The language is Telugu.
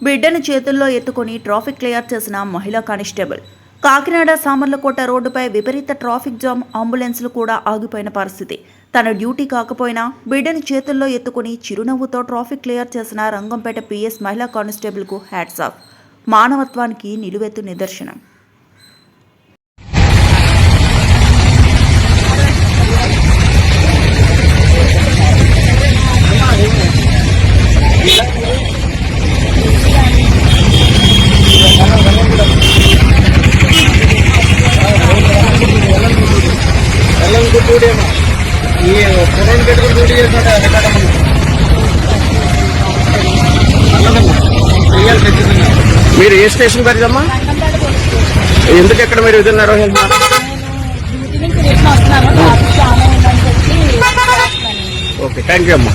బిడ్డను చేతుల్లో ఎత్తుకొని ట్రాఫిక్ క్లియర్ చేసిన మహిళా కానిస్టేబుల్. కాకినాడ సామర్లకోట రోడ్డుపై విపరీత ట్రాఫిక్ జామ్, అంబులెన్స్లు కూడా ఆగిపోయిన పరిస్థితి. తన డ్యూటీ కాకపోయినా బిడ్డను చేతుల్లో ఎత్తుకుని చిరునవ్వుతో ట్రాఫిక్ క్లియర్ చేసిన రంగంపేట పిఎస్ మహిళా కానిస్టేబుల్కు హ్యాట్స్ ఆఫ్. మానవత్వానికి నిలువెత్తు నిదర్శనం. మీరు ఏ స్టేషన్ పరిదమ్మా? ఎందుకు ఎక్కడ మీరు విధులు నిర్వహిస్తున్నారు? ఓకే, థ్యాంక్ యూ అమ్మా.